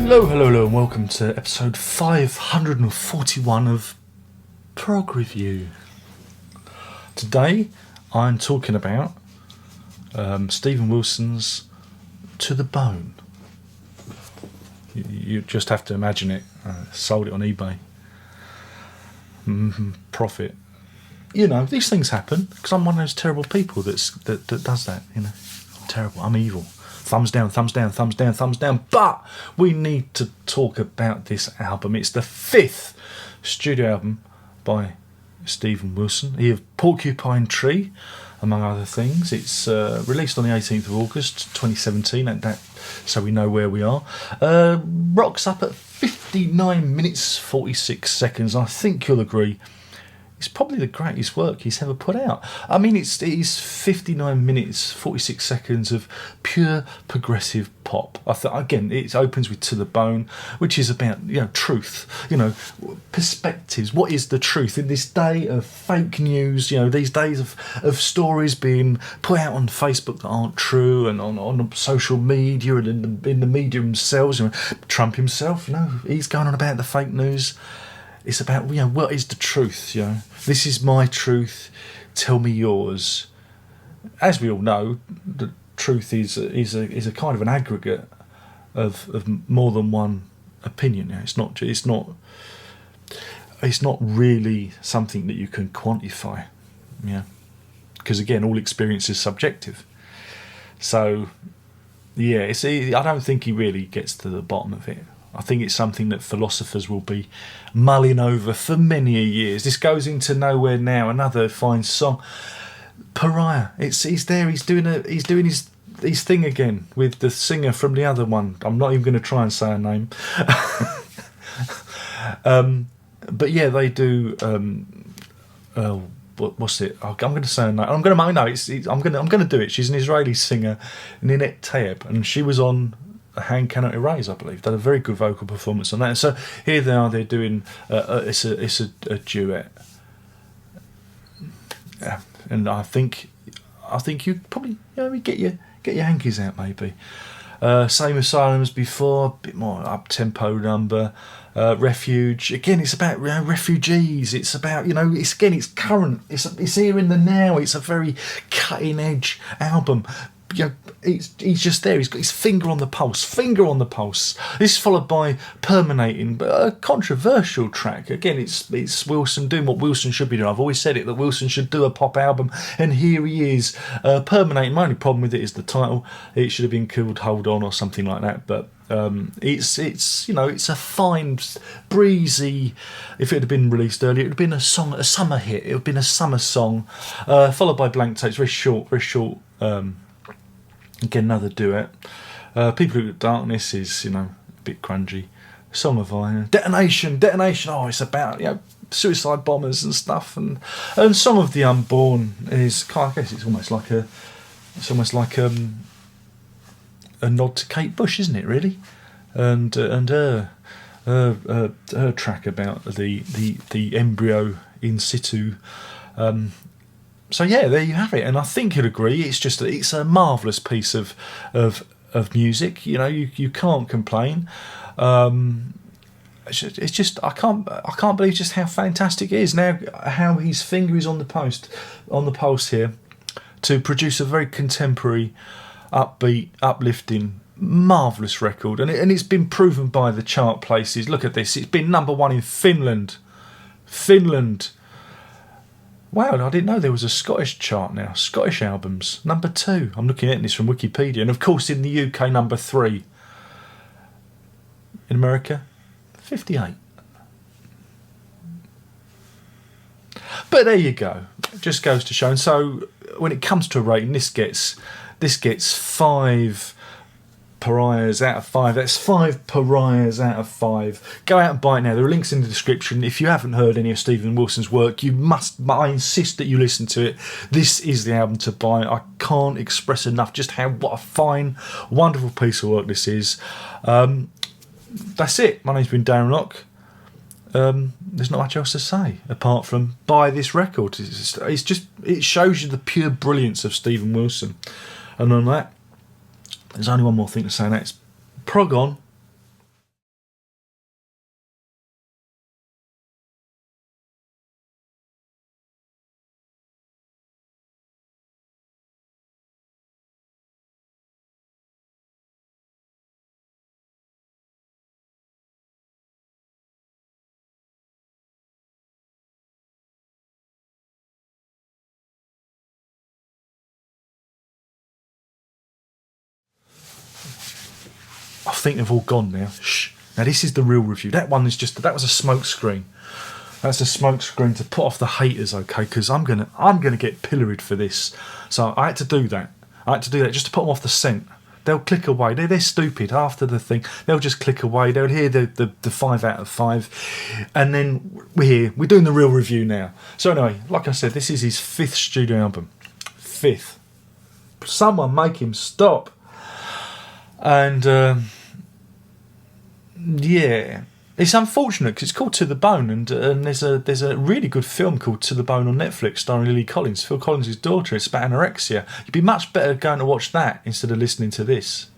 Hello, and welcome to episode 541 of Prog Review. Today, I'm talking about Steven Wilson's To the Bone. You just have to imagine it. Sold it on eBay. Profit. You know, these things happen because I'm one of those terrible people that does that. You know, I'm terrible. I'm evil. Thumbs down, thumbs down, thumbs down, thumbs down. But we need to talk about this album. It's the 5th studio album by Steven Wilson. He of Porcupine Tree, among other things. It's released on the 18th of August 2017, so we know where we are. Rocks up at 59 minutes 46 seconds. I think you'll agree it's probably the greatest work he's ever put out. I mean, it's 59 minutes 46 seconds of pure progressive pop. Again, it opens with To the Bone, which is about, truth, perspectives. What is the truth in this day of fake news? These days of stories being put out on Facebook that aren't true, and on social media and in the media themselves. Trump himself, he's going on about the fake news. It's about, what is the truth? This is my truth. Tell me yours. As we all know, the truth is a kind of an aggregate of more than one opinion. It's not really something that you can quantify. Because again, all experience is subjective. So I don't think he really gets to the bottom of it. I think it's something that philosophers will be mulling over for many a years. This goes into Nowhere Now, another fine song. Pariah. He's there. He's doing his thing again with the singer from the other one. I'm not even going to try and say her name. But yeah, they do. What's it? I'm going to say her name. I'm going to do it. She's an Israeli singer, Ninette Tayeb, and she was on A Hand Cannot Erase, I believe. Done a very good vocal performance on that. And so here they are. They're doing it's a duet. Yeah, and I think you probably get your hankies out maybe. Same Asylum as before, a bit more up tempo number. Refuge again. It's about refugees. It's about it's current. It's here in the now. It's a very cutting edge album. He's just there. He's got his finger on the pulse. This is followed by Permeating, but a controversial track. Again, it's Wilson doing what Wilson should be doing. I've always said it, that Wilson should do a pop album, and here he is. Permeating. My only problem with it is the title. It should have been called Hold On or something like that. But it's a fine, breezy. If it had been released earlier, it would have been a summer hit. It would have been a summer song, followed by Blank Takes. Very short. Again, another duet. People Who Look at Darkness is, a bit grungy. Song of Iron. Detonation. Oh, it's about, suicide bombers and stuff. And Song of the Unborn is I guess it's almost like a nod to Kate Bush, isn't it? Really, and her track about the embryo in situ. So yeah, there you have it, and I think you'll agree. It's a marvellous piece of music. You can't complain. It's just I can't believe just how fantastic it is now. How his finger is on the pulse here, to produce a very contemporary, upbeat, uplifting, marvellous record, and it's been proven by the chart places. Look at this; it's been number one in Finland. Wow, I didn't know there was a Scottish chart now. Scottish albums, number 2. I'm looking at this from Wikipedia. And of course in the UK, number 3. In America, 58. But there you go. It just goes to show. And so when it comes to a rating, this gets 5 pariahs out of 5. That's 5 pariahs out of 5. Go out and buy it now. There are links in the description. If you haven't heard any of Steven Wilson's work, you must. I insist that you listen to it. This is the album to buy. I can't express enough just what a fine, wonderful piece of work this is. That's it. My name's been Darren Rock. There's not much else to say apart from buy this record. It shows you the pure brilliance of Steven Wilson. And on that, there's only one more thing to say, and that's prog on. think they've all gone now. Shh. Now this is the real review. That one is that was a smoke screen. That's a smoke screen to put off the haters, okay? Because I'm gonna get pilloried for this. So I had to do that. Just to put them off the scent. They'll click away. They're stupid after the thing. They'll just click away. They'll hear the 5 out of 5. And then we're doing the real review now. So anyway, like I said, this is his 5th studio album. 5th. Someone make him stop. And yeah, it's unfortunate because it's called To the Bone, and there's a really good film called To the Bone on Netflix starring Lily Collins, Phil Collins' daughter. It's about anorexia. You'd be much better going to watch that instead of listening to this.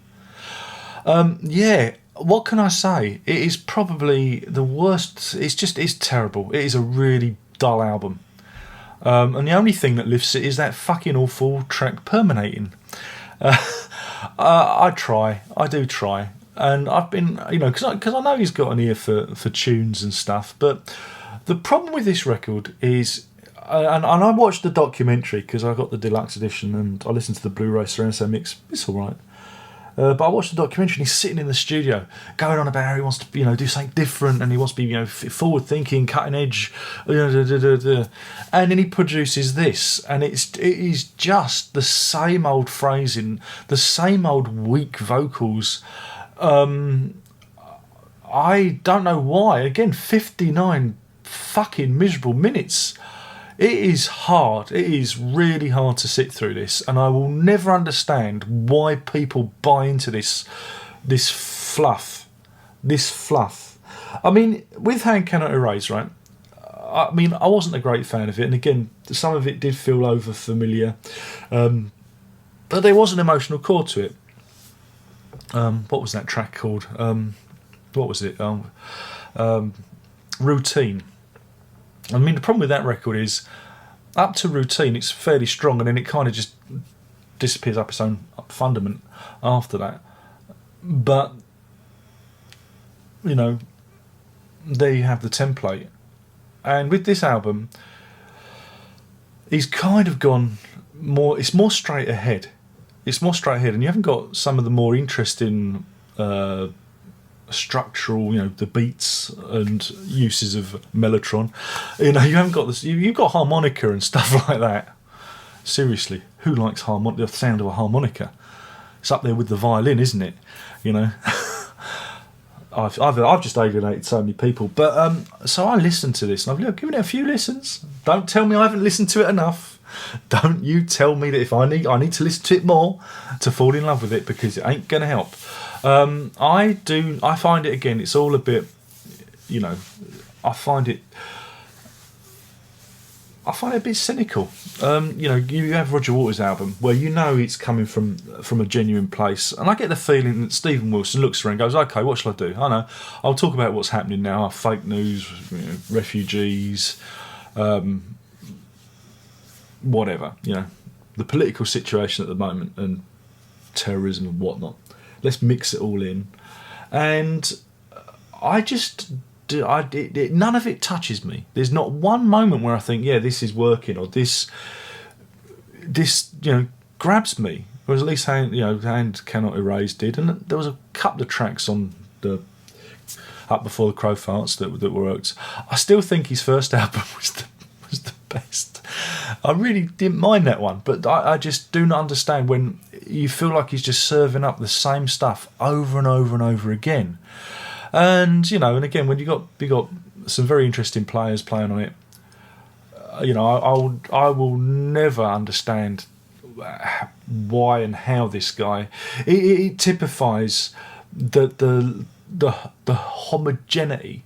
Yeah, what can I say? It is probably the worst. It's terrible. It is a really dull album. And the only thing that lifts it is that fucking awful track Permeating. I do try. And I've been, because I know he's got an ear for tunes and stuff, but the problem with this record is, and I watched the documentary because I got the deluxe edition and I listened to the Blu-ray surround sound mix. It's all right. But I watched the documentary and he's sitting in the studio going on about how he wants to, do something different and he wants to be, forward-thinking, cutting edge, and then he produces this, and it is just the same old phrasing, the same old weak vocals. I don't know why. Again, 59 fucking miserable minutes. It is hard. It is really hard to sit through this, and I will never understand why people buy into this fluff. I mean, with Hand Cannot Erase, right? I mean, I wasn't a great fan of it, and again, some of it did feel over familiar, but there was an emotional core to it. What was that track called? What was it? Routine. I mean, the problem with that record is, up to Routine, it's fairly strong, and then it kind of just disappears up its own fundament after that. But, there you have the template. And with this album, he's kind of gone more, it's more straight ahead. And you haven't got some of the more interesting structural, the beats and uses of mellotron. You haven't got this. You've got harmonica and stuff like that. Seriously, who likes the sound of a harmonica? It's up there with the violin, isn't it? I've just alienated so many people. But so I listened to this, and I've given it a few listens. Don't tell me I haven't listened to it enough. Don't you tell me that if I need to listen to it more to fall in love with it, because it ain't going to help. I find it, again, it's all a bit, I find it a bit cynical. You have Roger Waters' album where it's coming from a genuine place, and I get the feeling that Stephen Wilson looks around and goes, okay, what shall I do? I know, I'll talk about what's happening now, fake news, refugees, whatever, the political situation at the moment and terrorism and whatnot. Let's mix it all in. And none of it touches me. There's not one moment where I think, yeah, this is working, or this grabs me. Or at least Hand Cannot Erase did. And there was a couple of tracks on the Up Before the Crow Farts that worked. I still think his first album was the best. I really didn't mind that one, but I just do not understand when you feel like he's just serving up the same stuff over and over and over again. And and again, when you got some very interesting players playing on it, I will never understand why and how this guy. It typifies the homogeneity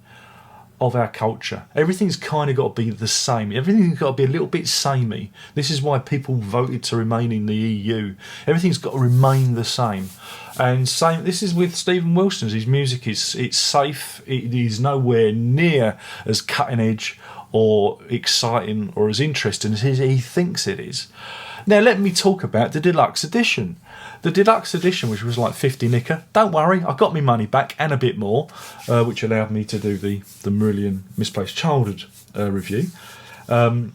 of our culture. Everything's kind of got to be the same. Everything's got to be a little bit samey. This is why people voted to remain in the EU. Everything's got to remain the same. And same. This is with Stephen Wilson's. His music it's safe. It is nowhere near as cutting edge or exciting or as interesting as he thinks it is. Now let me talk about the deluxe edition. The deluxe edition, which was like 50 nicker, don't worry, I got my money back and a bit more, which allowed me to do the Marillion Misplaced Childhood review. The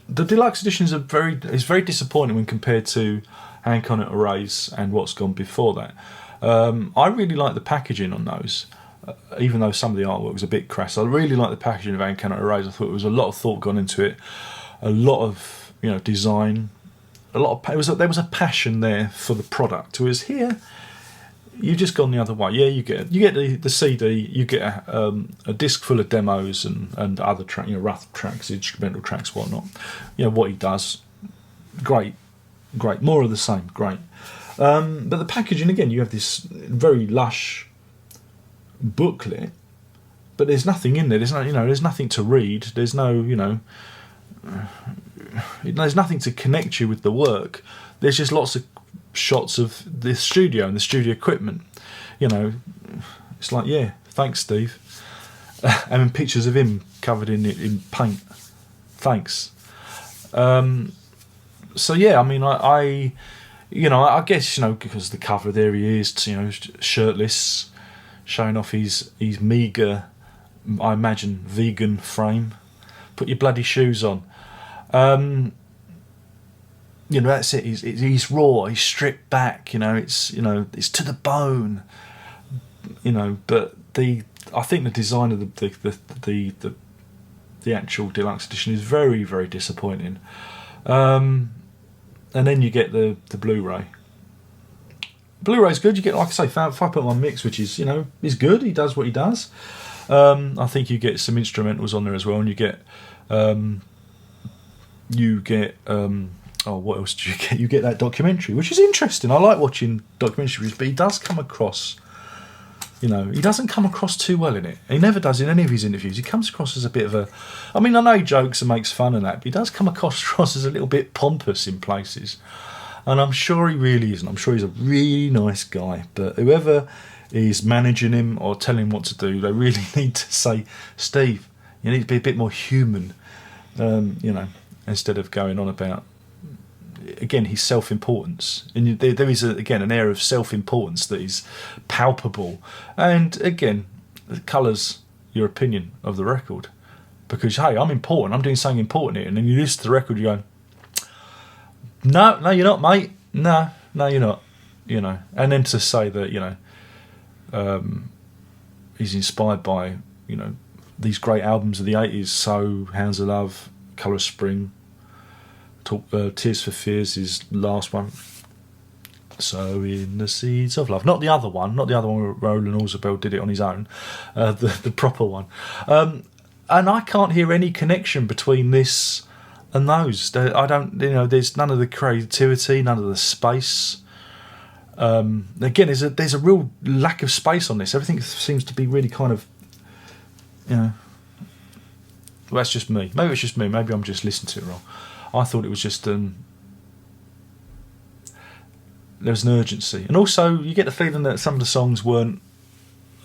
deluxe edition is very disappointing when compared to Hank on It Arrays and what's gone before that. I really like the packaging on those, even though some of the artwork was a bit crass. I really like the packaging of Hank on It Arrays. I thought there was a lot of thought gone into it, a lot of design, a lot of there was a passion there for the product. Whereas here, you've just gone the other way. Yeah, you get the CD, you get a disc full of demos and other rough tracks, instrumental tracks, whatnot. What he does, great, more of the same, great. But the packaging again, you have this very lush booklet, but there's nothing in there. There's there's nothing to read. There's no there's nothing to connect you with the work. There's just lots of shots of the studio and the studio equipment. It's like, yeah, thanks, Steve. And then pictures of him covered in paint. Thanks. So yeah, I mean, I guess because the cover there he is, shirtless, showing off his meagre, I imagine, vegan frame. Put your bloody shoes on. That's it. He's raw. He's stripped back. It's to the bone. But I think the design of the actual deluxe edition is very, very disappointing. And then you get the Blu-ray. Blu-ray's good. You get, like I say, 5.1 mix, which is is good. He does what he does. I think you get some instrumentals on there as well, and you get what else do you get? You get that documentary, which is interesting. I like watching documentaries, but he does come across, he doesn't come across too well in it. He never does in any of his interviews. He comes across as a bit of a, I know he jokes and makes fun of that, but he does come across as a little bit pompous in places. And I'm sure he really isn't. I'm sure he's a really nice guy. But whoever is managing him or telling him what to do, they really need to say, Steve, you need to be a bit more human, instead of going on about, again, his self-importance. And there is, an air of self-importance that is palpable. And, again, it colours your opinion of the record. Because, hey, I'm important. I'm doing something important here. And then you listen to the record, you go, no, you're not, mate. No, you're not. And then to say that, he's inspired by, these great albums of the 80s, So, Hounds of Love, Colour of Spring, Tears for Fears, his last one. So in the Seeds of Love, not the other one where Roland Orzabal did it on his own, the proper one. And I can't hear any connection between this and those. I don't, there's none of the creativity, none of the space. Again, there's a real lack of space on this. Everything seems to be really kind of, well, that's just me. Maybe it's just me. Maybe I'm just listening to it wrong. I thought it was just there was an urgency, and also you get the feeling that some of the songs weren't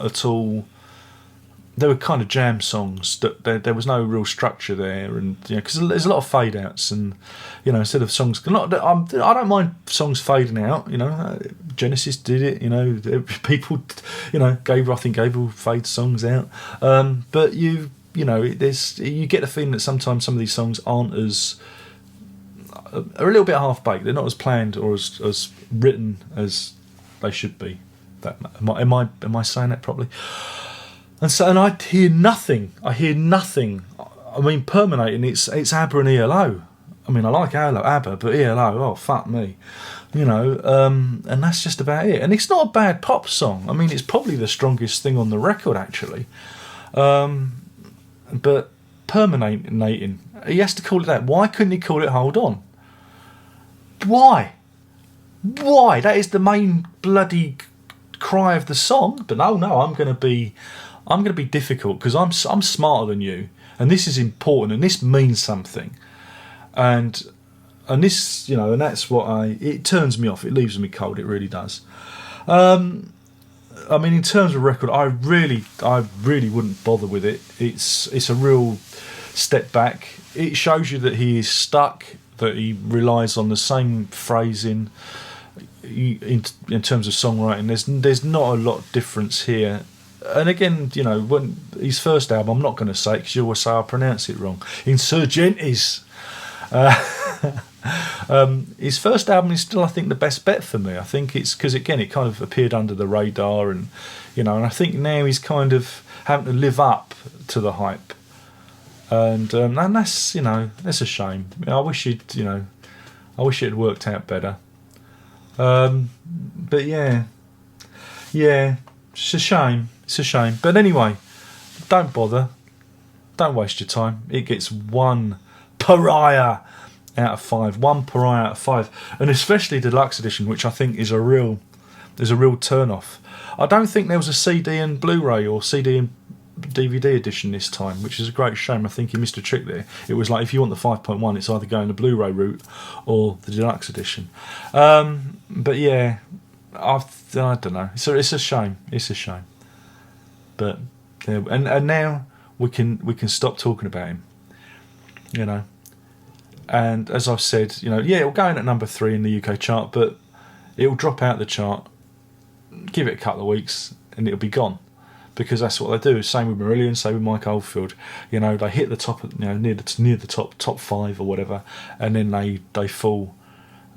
at all. They were kind of jam songs. That there was no real structure there, and because there's a lot of fade outs, and instead of songs, I don't mind songs fading out. Genesis did it. People, Gabriel fades songs out, but you get the feeling that sometimes some of these songs aren't are a little bit half baked. They're not as planned or as written as they should be. Am I saying that properly? And I hear nothing. I mean, permeating. It's ABBA and ELO. I mean, I like ABBA, but ELO. Oh, fuck me. And that's just about it. And it's not a bad pop song. I mean, it's probably the strongest thing on the record, actually. But permeating. He has to call it that. Why couldn't he call it Hold On? Why? That is the main bloody cry of the song. But no, I'm going to be difficult because I'm smarter than you, and this is important, and this means something, and this, and that's what it turns me off. It leaves me cold. It really does. I mean, in terms of record, I really wouldn't bother with it. It's a real step back. It shows you that he is stuck, that he relies on the same phrasing in terms of songwriting. There's not a lot of difference here. And again, when his first album, I'm not going to say it because you always say I pronounce it wrong. Insurgentes. His first album is still, I think, the best bet for me. I think it's because, again, it kind of appeared under the radar, and and I think now he's kind of having to live up to the hype, and that's that's a shame. I wish I wish it had worked out better. But yeah, it's a shame. It's a shame. But anyway, don't bother. Don't waste your time. It gets 1 pariah out of 5. 1 pariah out of 5, and especially Deluxe edition, which I think is a real turn off. I don't think there was a CD and Blu-ray or CD and DVD edition this time, which is a great shame. I think he missed a trick there. It was like, if you want the 5.1, it's either going the Blu-ray route or the Deluxe edition. But yeah, I don't know. So it's a shame. It's a shame. But yeah, and now we can stop talking about him. And as I've said, it'll go in at number 3 in the UK chart, but it'll drop out the chart. Give it a couple of weeks, and it'll be gone. Because that's what they do. Same with Marillion, same with Mike Oldfield. They hit the top, near the top 5 or whatever, and then they fall,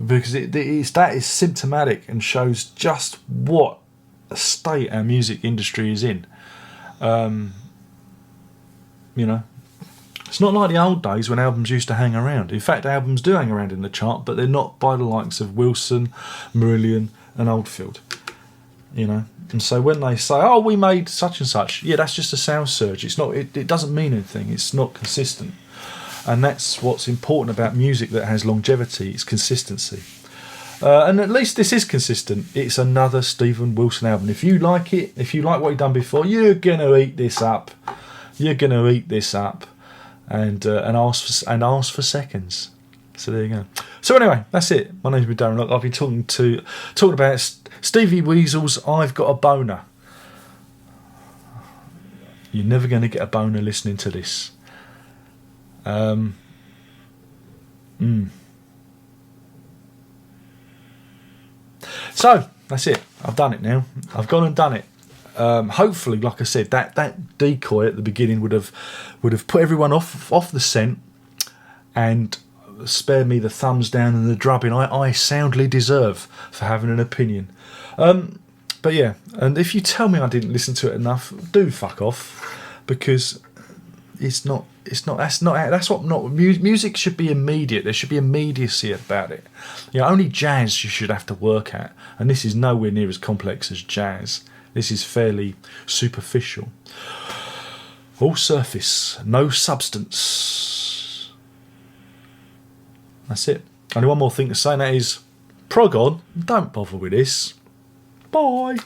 because that is symptomatic and shows just what a state our music industry is in. It's not like the old days when albums used to hang around. In fact, albums do hang around in the chart, but they're not by the likes of Wilson, Marillion, and Oldfield. And so when they say, "Oh, we made such and such," yeah, that's just a sound surge. It's not. It doesn't mean anything. It's not consistent, and that's what's important about music that has longevity. It's consistency, and at least this is consistent. It's another Stephen Wilson album. If you like it, if you like what he's done before, you're gonna eat this up. You're gonna eat this up, and ask for seconds. So there you go. So anyway, that's it. My name's been Darren Locke. I've been talking about Stevie Weasel's "I've Got a Boner." You're never going to get a boner listening to this. So that's it. I've done it now. I've gone and done it. Hopefully, like I said, that decoy at the beginning would have put everyone off the scent and spare me the thumbs down and the drubbing I soundly deserve for having an opinion. But yeah, and if you tell me I didn't listen to it enough, do fuck off, because that's what music should be. Immediate. There should be immediacy about it. Only jazz you should have to work at, and this is nowhere near as complex as jazz. This is fairly superficial. All surface, no substance. That's it. Only one more thing to say, and that is, prog on, don't bother with this. Bye.